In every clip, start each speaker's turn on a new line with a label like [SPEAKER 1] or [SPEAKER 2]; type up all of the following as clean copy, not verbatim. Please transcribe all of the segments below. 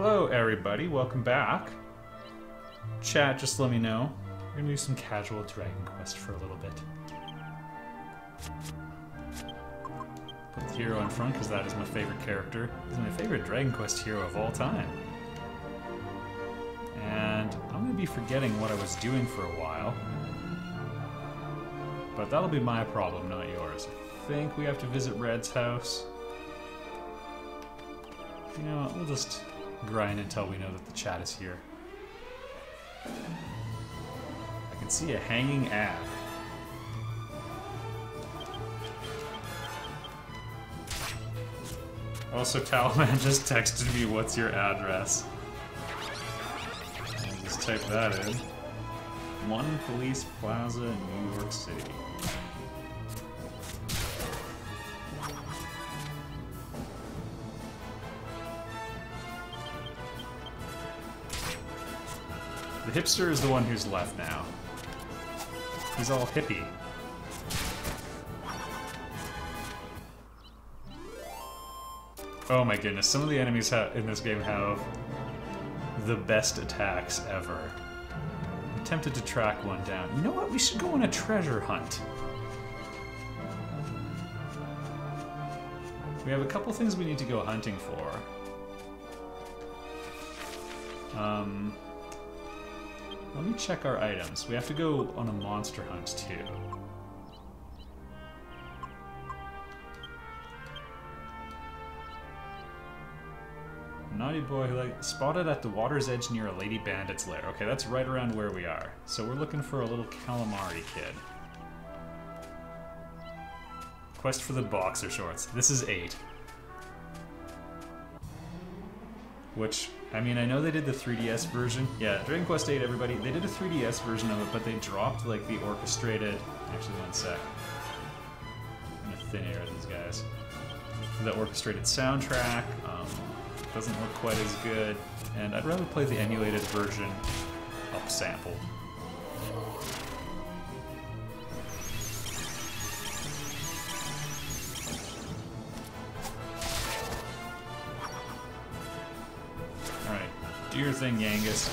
[SPEAKER 1] Hello everybody, welcome back. Chat, just let me know. We're gonna do some casual Dragon Quest for a little bit. Put the hero in front because that is my favorite character. He's my favorite Dragon Quest hero of all time. And I'm gonna be forgetting what I was doing for a while. But that'll be my problem, not yours. I think we have to visit Red's house. You know what, we'll just grind until we know that the chat is here. I can see a hanging ad. Also, Talman just texted me, what's your address? I'll just type that in. 1 Police Plaza in New York City. The hipster is the one who's left now. He's all hippie. Oh my goodness, some of the enemies in this game have the best attacks ever. I'm tempted to track one down. You know what? We should go on a treasure hunt. We have a couple things we need to go hunting for. Let me check our items. We have to go on a monster hunt too. Naughty boy who spotted at the water's edge near a lady bandit's lair. Okay, that's right around where we are. So we're looking for a little calamari kid. Quest for the boxer shorts. This is 8. Which, I mean, I know they did the 3DS version. Yeah, Dragon Quest VIII, everybody. They did a 3DS version of it, but they dropped, like, the orchestrated... Actually, one sec. I'm in a thin air, these guys. The orchestrated soundtrack doesn't look quite as good, and I'd rather play the emulated version upsampled. Do your thing, Yangus.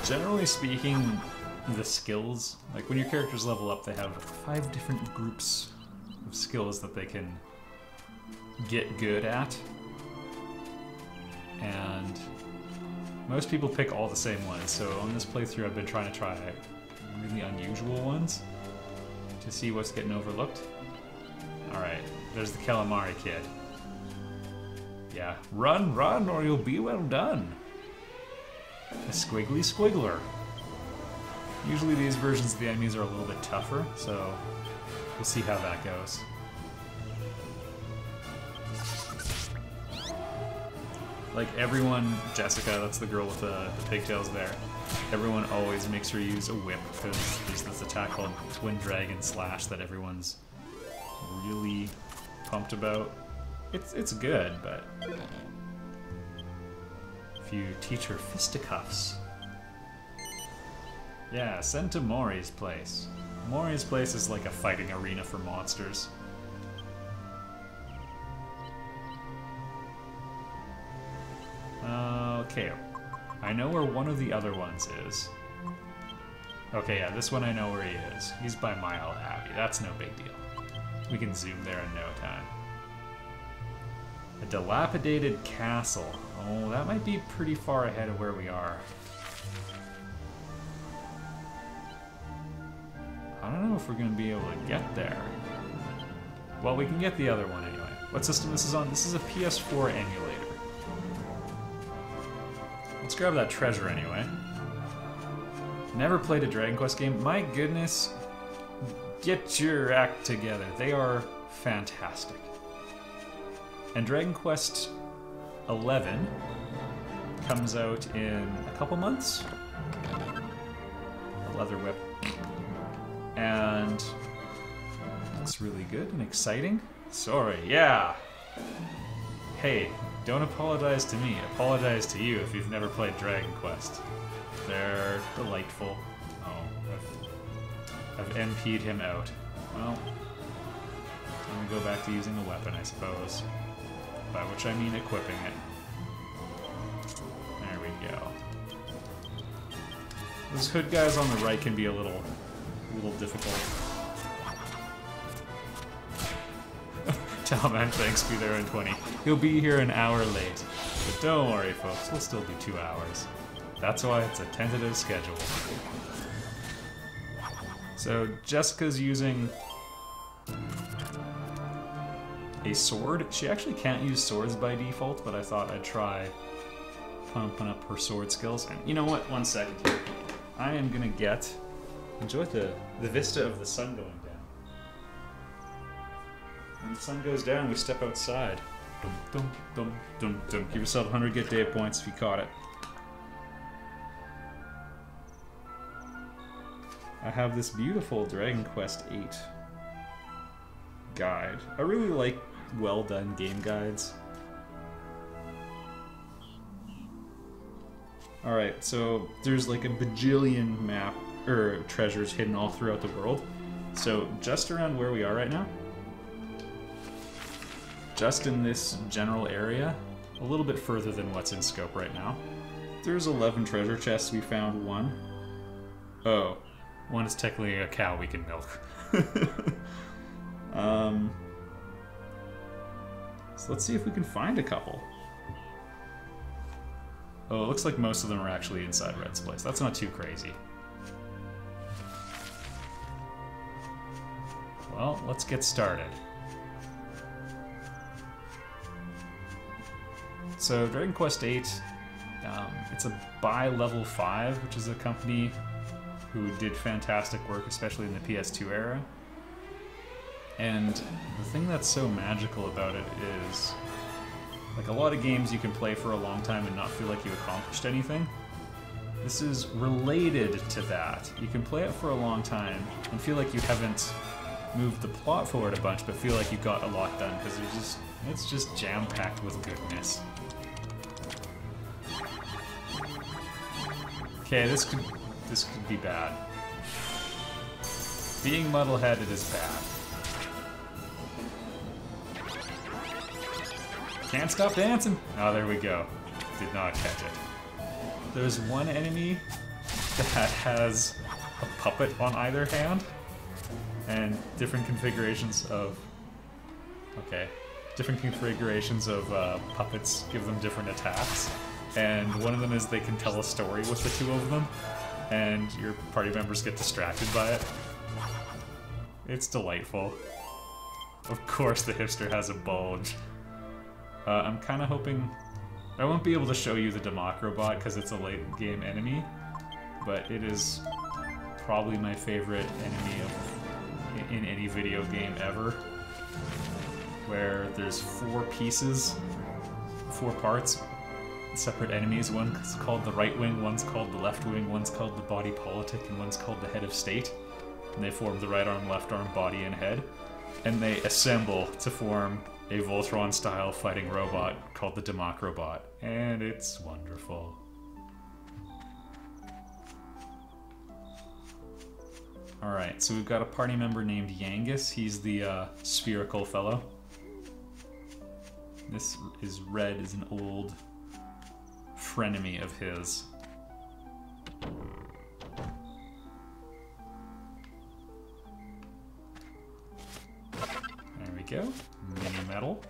[SPEAKER 1] Generally speaking, the skills, like when your characters level up, they have 5 different groups of skills that they can get good at. And most people pick all the same ones, so on this playthrough I've been trying to try really unusual ones to see what's getting overlooked. Alright, there's the calamari kid. Yeah, run, run, or you'll be well done. A squiggly squiggler. Usually these versions of the enemies are a little bit tougher, so we'll see how that goes. Like everyone, Jessica, that's the girl with the pigtails there, everyone always makes her use a whip because there's this attack called Twin Dragon Slash that everyone's really pumped about. It's good, but if you teach her fisticuffs. Yeah, send to Mori's place. Mori's place is like a fighting arena for monsters. Okay, I know where one of the other ones is. Okay, yeah, this one I know where he is. He's by Mile Abbey. That's no big deal. We can zoom there in no time. A dilapidated castle. Oh, that might be pretty far ahead of where we are. I don't know if we're going to be able to get there. Well, we can get the other one anyway. What system this is on? This is a PS4 emulator. Let's grab that treasure anyway. Never played a Dragon Quest game. My goodness. Get your act together. They are fantastic. And Dragon Quest XI comes out in a couple months. A leather whip. And looks really good and exciting. Sorry, yeah. Hey, don't apologize to me. Apologize to you if you've never played Dragon Quest. They're delightful. Oh, I've MP'd him out. Well, I'm gonna go back to using the weapon, I suppose. By which I mean equipping it. Those hood guys on the right can be a little difficult. Talman, thanks, be there in 20. He'll be here an hour late. But don't worry, folks, we'll still do 2 hours. That's why it's a tentative schedule. So Jessica's using a sword. She actually can't use swords by default, but I thought I'd try pumping up her sword skills. And you know what? 1 second here. I am gonna enjoy the vista of the sun going down. When the sun goes down, we step outside. Dum, dum, dum, dum, dum. Give yourself 100 get day points if you caught it. I have this beautiful Dragon Quest VIII guide. I really like well done game guides. Alright, so there's like a bajillion treasures hidden all throughout the world. So just around where we are right now, just in this general area, a little bit further than what's in scope right now, there's 11 treasure chests. We found 1. Oh, 1 is technically a cow we can milk. So let's see if we can find a couple. Oh, it looks like most of them are actually inside Red's place. That's not too crazy. Well, let's get started. So Dragon Quest VIII, it's a by Level 5, which is a company who did fantastic work, especially in the PS2 era. And the thing that's so magical about it is, like a lot of games you can play for a long time and not feel like you accomplished anything. This is related to that. You can play it for a long time and feel like you haven't moved the plot forward a bunch, but feel like you got a lot done, because it's just jam-packed with goodness. Okay, this could be bad. Being muddle-headed is bad. Can't stop dancing! Oh, there we go. Did not catch it. There's one enemy that has a puppet on either hand, and different configurations of... Okay. Different configurations of puppets give them different attacks. And one of them is they can tell a story with the 2 of them, and your party members get distracted by it. It's delightful. Of course the hipster has a bulge. I'm kind of hoping... I won't be able to show you the Democrobot because it's a late game enemy, but it is probably my favorite enemy in any video game ever, where there's 4 pieces, 4 parts, separate enemies. One's called the right wing, one's called the left wing, one's called the body politic, and one's called the head of state. And they form the right arm, left arm, body, and head. And they assemble to form a Voltron-style fighting robot called the Democrobot. And it's wonderful. Alright, so we've got a party member named Yangus. He's the spherical fellow. This is Red, is an old frenemy of his. There we go. Mini medal.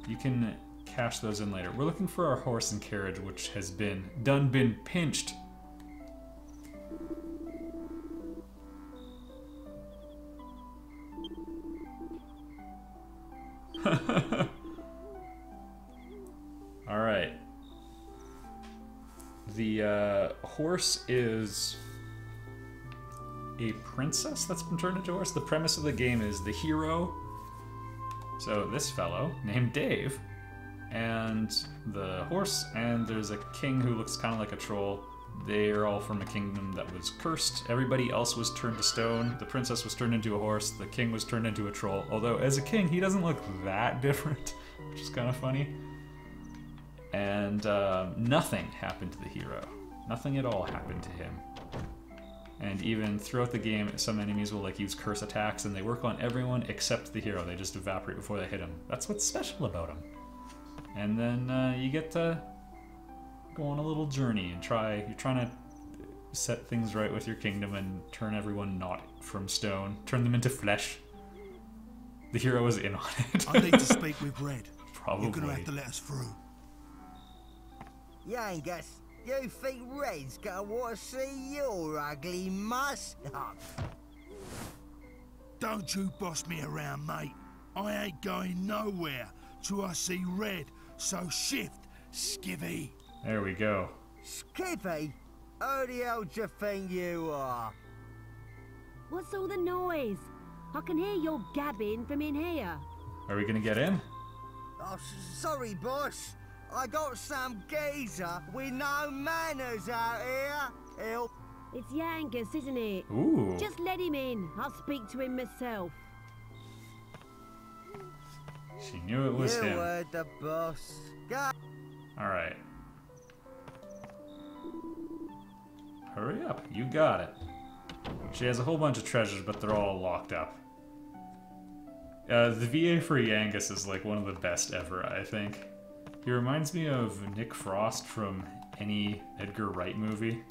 [SPEAKER 1] You can cash those in later. We're looking for our horse and carriage, which has been pinched. Alright. The horse is a princess that's been turned into a horse. The premise of the game is the hero, so this fellow named Dave, and the horse, and there's a king who looks kind of like a troll. They're all from a kingdom that was cursed. Everybody else was turned to stone. The princess was turned into a horse. The king was turned into a troll. Although, as a king, he doesn't look that different, which is kind of funny. And nothing happened to the hero. Nothing at all happened to him. And even throughout the game, some enemies will use curse attacks, and they work on everyone except the hero. They just evaporate before they hit him. That's what's special about him. And then you get to go on a little journey and you're trying to set things right with your kingdom and turn everyone not from stone, turn them into flesh. The hero is in on it.
[SPEAKER 2] I need to speak with Red.
[SPEAKER 1] Probably.
[SPEAKER 2] You're gonna have to let us through.
[SPEAKER 3] Yangus, you think Red's gonna want to see your ugly muss?
[SPEAKER 2] Don't you boss me around, mate. I ain't going nowhere till I see Red. So shift, skivvy.
[SPEAKER 1] There we go.
[SPEAKER 3] Skippy? Who the hell do you think you are?
[SPEAKER 4] What's all the noise? I can hear your gabbing from in here.
[SPEAKER 1] Are we gonna get in?
[SPEAKER 3] Oh, sorry, boss. I got some geezer with no manners out here. Help.
[SPEAKER 4] It's Yangus, isn't it?
[SPEAKER 1] Ooh.
[SPEAKER 4] Just let him in. I'll speak to him myself.
[SPEAKER 1] She knew it was
[SPEAKER 3] you
[SPEAKER 1] him.
[SPEAKER 3] heard the boss. Go.
[SPEAKER 1] Alright. Hurry up, you got it. She has a whole bunch of treasures, but they're all locked up. The VA for Yangus is like one of the best ever, I think. He reminds me of Nick Frost from any Edgar Wright movie.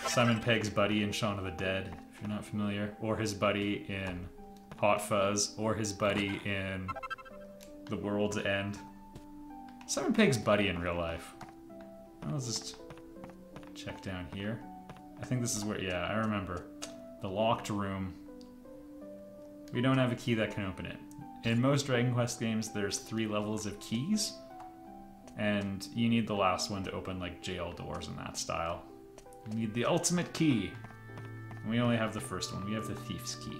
[SPEAKER 1] Simon Pegg's buddy in Shaun of the Dead, if you're not familiar. Or his buddy in Hot Fuzz, or his buddy in The World's End. Simon Pegg's buddy in real life. I'll just check down here. I think this is where, yeah, I remember. The locked room. We don't have a key that can open it. In most Dragon Quest games, there's 3 levels of keys, and you need the last one to open like jail doors in that style. You need the ultimate key. And we only have the first one. We have the thief's key.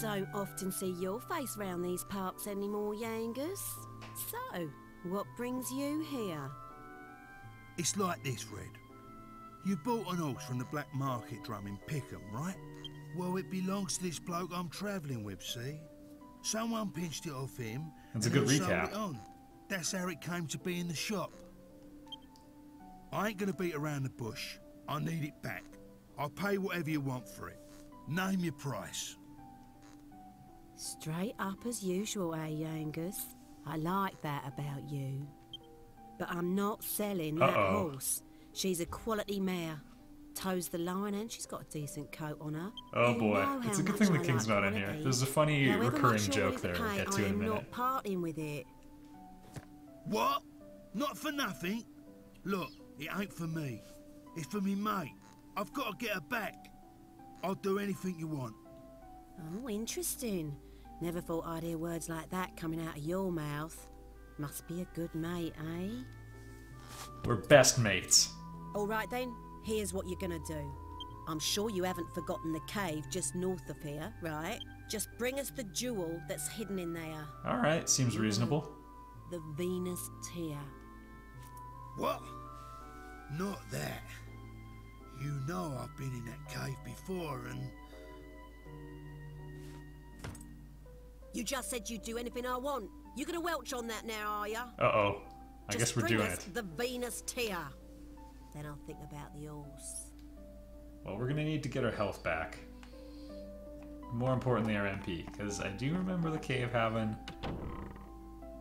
[SPEAKER 5] Don't often see your face round these parts anymore, Yangus. So, what brings you here?
[SPEAKER 2] It's like this, Red. You bought an horse from the black market drum in Pickham, right? Well, it belongs to this bloke I'm travelling with, see? Someone pinched it off him.
[SPEAKER 1] That's a
[SPEAKER 2] and
[SPEAKER 1] good
[SPEAKER 2] he sold
[SPEAKER 1] recap.
[SPEAKER 2] it on. That's how it came to be in the shop. I ain't gonna beat around the bush. I need it back. I'll pay whatever you want for it. Name your price.
[SPEAKER 5] Straight up as usual, eh, Yangus? I like that about you. But I'm not selling that horse. She's a quality mare. Toes the line and she's got a decent coat on her.
[SPEAKER 1] Oh
[SPEAKER 5] You
[SPEAKER 1] boy,
[SPEAKER 5] know
[SPEAKER 1] it's
[SPEAKER 5] how
[SPEAKER 1] a good
[SPEAKER 5] much
[SPEAKER 1] thing the
[SPEAKER 5] I
[SPEAKER 1] king's
[SPEAKER 5] like
[SPEAKER 1] not in here.
[SPEAKER 5] quality.
[SPEAKER 1] There's a funny
[SPEAKER 5] However
[SPEAKER 1] recurring
[SPEAKER 5] much you're
[SPEAKER 1] joke
[SPEAKER 5] willing
[SPEAKER 1] there
[SPEAKER 5] to
[SPEAKER 1] we'll
[SPEAKER 5] pay,
[SPEAKER 1] get to
[SPEAKER 5] I
[SPEAKER 1] in a
[SPEAKER 5] am
[SPEAKER 1] minute.
[SPEAKER 5] not parting with it.
[SPEAKER 2] What? Not for nothing? Look, it ain't for me. It's for me mate. I've got to get her back. I'll do anything you want.
[SPEAKER 5] Oh, interesting. Never thought I'd hear words like that coming out of your mouth. Must be a good mate, eh?
[SPEAKER 1] We're best mates.
[SPEAKER 5] All right then, here's what you're gonna do. I'm sure you haven't forgotten the cave just north of here, right? Just bring us the jewel that's hidden in there.
[SPEAKER 1] Alright, seems reasonable.
[SPEAKER 5] The Venus tear.
[SPEAKER 2] What? Not that. You know I've been in that cave before and...
[SPEAKER 5] You just said you'd do anything I want. You gonna welch on that now, are ya?
[SPEAKER 1] Uh-oh. I guess
[SPEAKER 5] Just
[SPEAKER 1] we're
[SPEAKER 5] bring
[SPEAKER 1] doing
[SPEAKER 5] us
[SPEAKER 1] it.
[SPEAKER 5] the Venus tear. Then I'll think about the horse.
[SPEAKER 1] Well, we're gonna need to get our health back. More importantly, our MP, because I do remember the cave having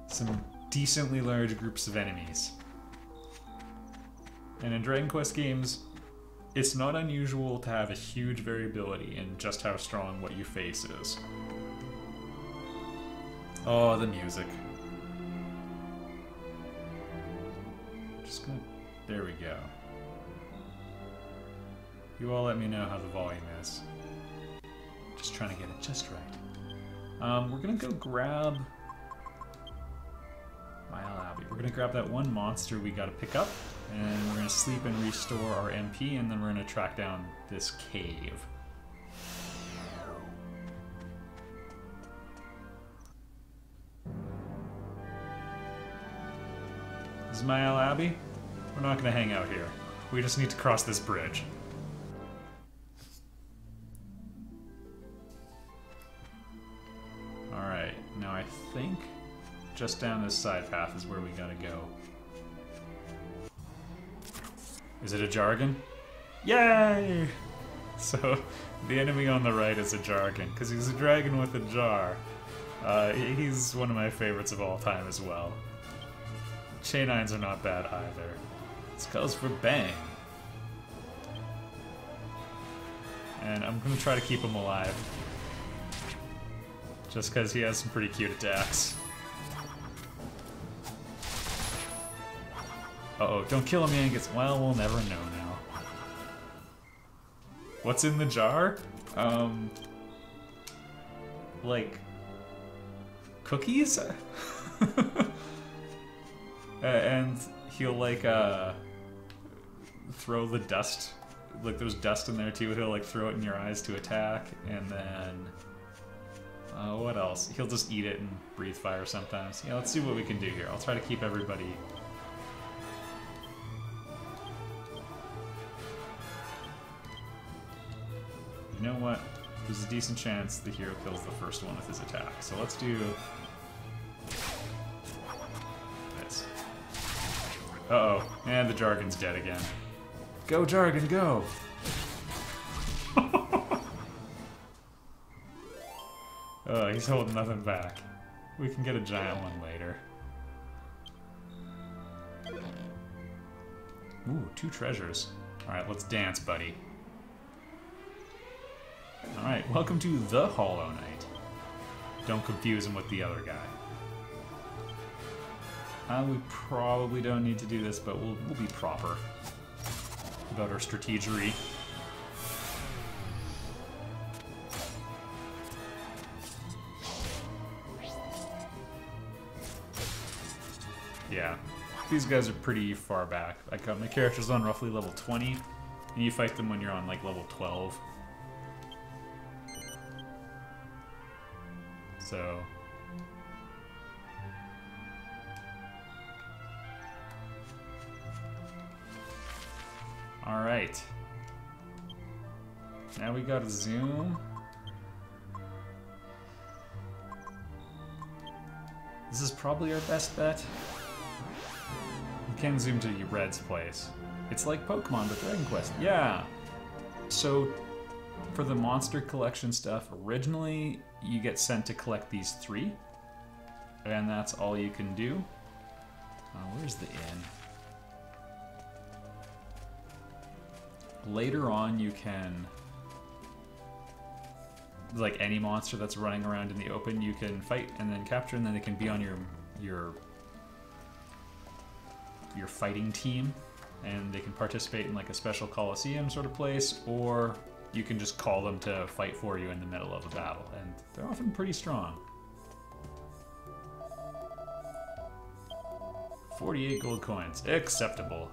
[SPEAKER 1] some decently large groups of enemies. And in Dragon Quest games, it's not unusual to have a huge variability in just how strong what you face is. Oh, the music. Just gonna... There we go. You all let me know how the volume is. Just trying to get it just right. We're gonna go grab... Mile Abbey. We're gonna grab that one monster we gotta pick up, and we're gonna sleep and restore our MP, and then we're gonna track down this cave. This is Mile Abbey. We're not gonna hang out here. We just need to cross this bridge. Alright, now I think just down this side path is where we gotta go. Is it a jargon? Yay! So the enemy on the right is a Jargon, because he's a dragon with a jar. He's one of my favorites of all time as well. Chainines are not bad either. This calls for bang. And I'm gonna try to keep him alive. Just because he has some pretty cute attacks. Uh-oh, don't kill him, Angus. Well, we'll never know now. What's in the jar? Like... cookies? And he'll, like, throw the dust. Like, there's dust in there, too. He'll, like, throw it in your eyes to attack, and then... what else? He'll just eat it and breathe fire sometimes. Yeah, let's see what we can do here. I'll try to keep everybody... You know what? There's a decent chance the hero kills the first one with his attack. So let's do... this. Uh-oh. And the Jargon's dead again. Go, Jargon, go! He's holding nothing back. We can get a giant one later. Ooh, 2 treasures. Alright, let's dance, buddy. Alright, welcome to the Hollow Knight. Don't confuse him with the other guy. We probably don't need to do this, but we'll be proper about our strategery. Yeah, these guys are pretty far back. I got my characters on roughly level 20, and you fight them when you're on like level 12. So... Alright. Now we gotta zoom. This is probably our best bet. We can zoom to Red's place. It's like Pokemon but Dragon Quest. Yeah! So, for the monster collection stuff, originally you get sent to collect these 3. And that's all you can do. Where's the inn? Later on you can... like any monster that's running around in the open, you can fight and then capture, and then they can be on your fighting team, and they can participate in like a special coliseum sort of place, or you can just call them to fight for you in the middle of a battle, and they're often pretty strong. 48 gold coins, acceptable.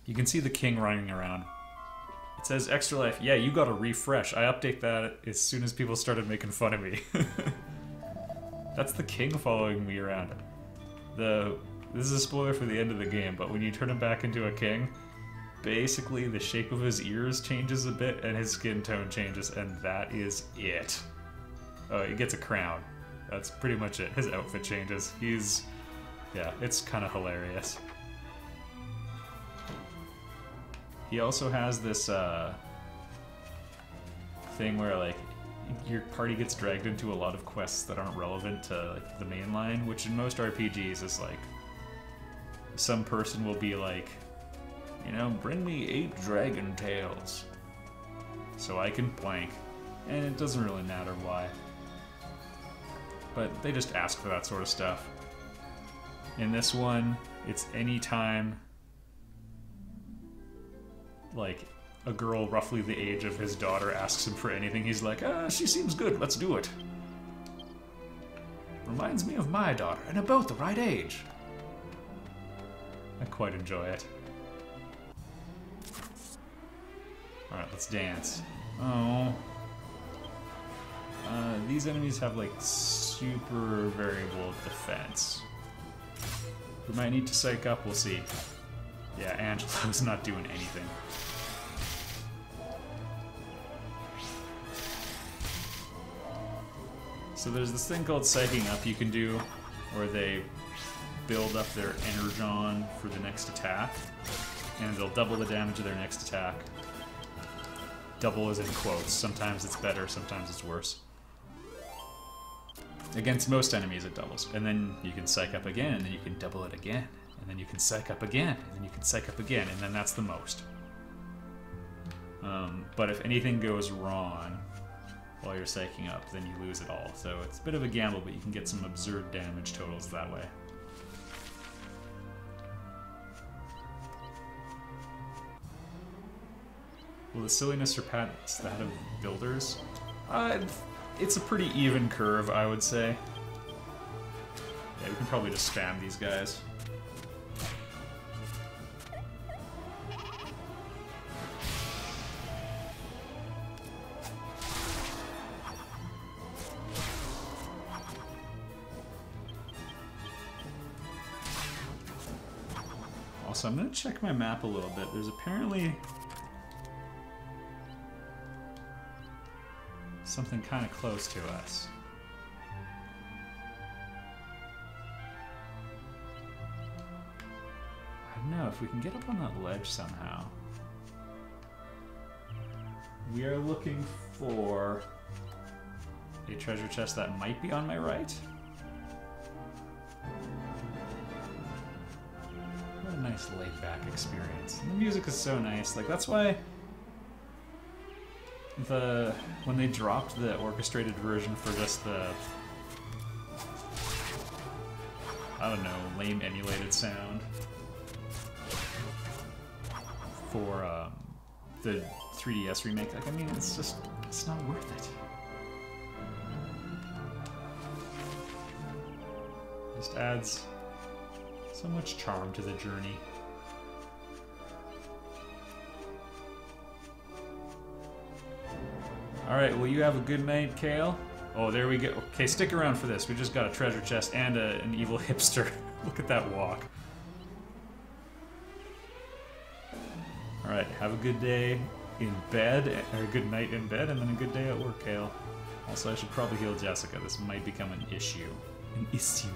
[SPEAKER 1] You can see the king running around. It says extra life. Yeah, you gotta refresh. I update that as soon as people started making fun of me. That's the king following me around. This is a spoiler for the end of the game, but when you turn him back into a king, basically the shape of his ears changes a bit and his skin tone changes, and that is it. Oh, he gets a crown. That's pretty much it. His outfit changes. Yeah, it's kind of hilarious. He also has this thing where like your party gets dragged into a lot of quests that aren't relevant to like, the main line, which in most RPGs is like some person will be like, you know, bring me 8 dragon tails so I can plank, and it doesn't really matter why, but they just ask for that sort of stuff. In this one, it's anytime like a girl roughly the age of his daughter asks him for anything, he's like, she seems good, let's do it. Reminds me of my daughter, and about the right age. I quite enjoy it. Alright, let's dance. Oh. These enemies have like super variable defense. We might need to psych up, we'll see. Yeah, Angelo's not doing anything. So there's this thing called psyching up you can do, where they build up their energon for the next attack, and they'll double the damage of their next attack. double is in quotes. Sometimes it's better, sometimes it's worse. Against most enemies it doubles. And then you can psych up again, and then you can double it again. And then you can psych up again, and then you can psych up again, and then that's the most. But if anything goes wrong while you're psyching up, then you lose it all. So it's a bit of a gamble, but you can get some absurd damage totals that way. Will the silliness surpass that of builders? It's a pretty even curve, I would say. Yeah, we can probably just spam these guys. Also, I'm going to check my map a little bit. There's apparently something kind of close to us. I don't know if we can get up on that ledge somehow. We are looking for a treasure chest that might be on my right. What a nice laid-back experience. And the music is so nice. Like, that's why when they dropped the orchestrated version for just the, I don't know, lame emulated sound for the 3DS remake, like, I mean, it's not worth it. Just adds so much charm to the journey. Alright, well, you have a good night, Kale. Oh, there we go. Okay, stick around for this. We just got a treasure chest and an evil hipster. Look at that walk. Alright, have a good day in bed, or a good night in bed, and then a good day at work, Kale. Also, I should probably heal Jessica. This might become an issue. An issue.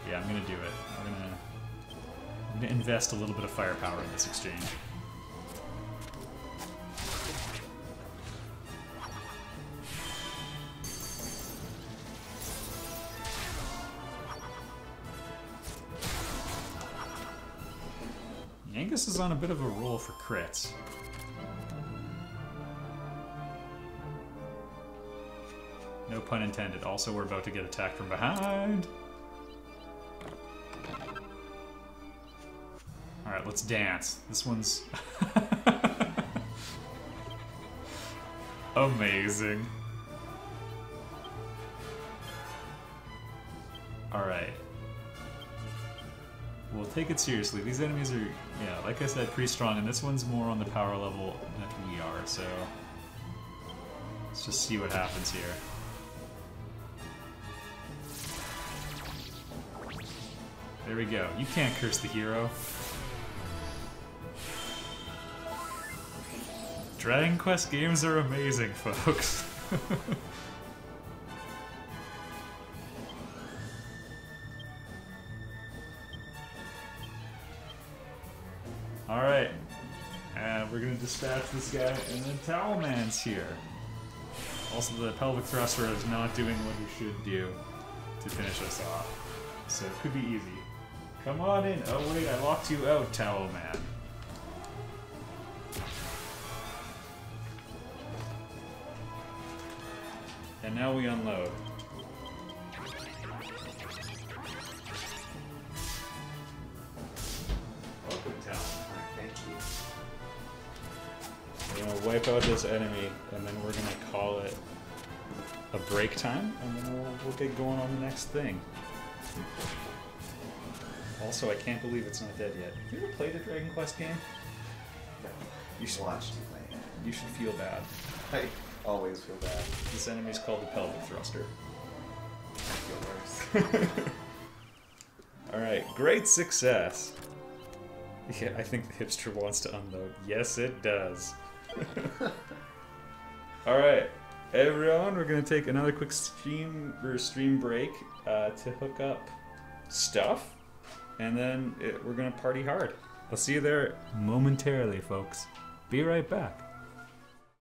[SPEAKER 1] Yeah, I'm gonna do it. I'm gonna invest a little bit of firepower in this exchange. Angus is on a bit of a roll for crits. No pun intended. Also, we're about to get attacked from behind. Alright, let's dance. This one's amazing. Alright. We'll take it seriously. These enemies are, yeah, like I said, pretty strong, and this one's more on the power level that we are, so let's just see what happens here. There we go. You can't curse the hero. Dragon Quest games are amazing, folks. Alright. And we're gonna dispatch this guy, and then Towel Man's here. Also, the pelvic thruster is not doing what he should do to finish us off. So it could be easy. Come on in. Oh wait, I locked you out, Towel Man. And now we unload. Welcome, Towel.
[SPEAKER 6] Thank you.
[SPEAKER 1] We're gonna wipe out this enemy, and then we're gonna call it a break time, and then we'll get going on the next thing. Also, I can't believe it's not dead yet. Have you ever played a Dragon Quest game?
[SPEAKER 6] No.
[SPEAKER 1] You should
[SPEAKER 6] Watched you play it.
[SPEAKER 1] You should feel bad.
[SPEAKER 6] I always feel bad.
[SPEAKER 1] This enemy's called the pelvic thruster.
[SPEAKER 6] I feel worse.
[SPEAKER 1] Alright, great success. Yeah, I think the hipster wants to unload. Yes, it does. Alright, everyone, we're gonna take another quick stream break to hook up stuff, and then we're gonna party hard. I'll see you there momentarily, folks. Be right back.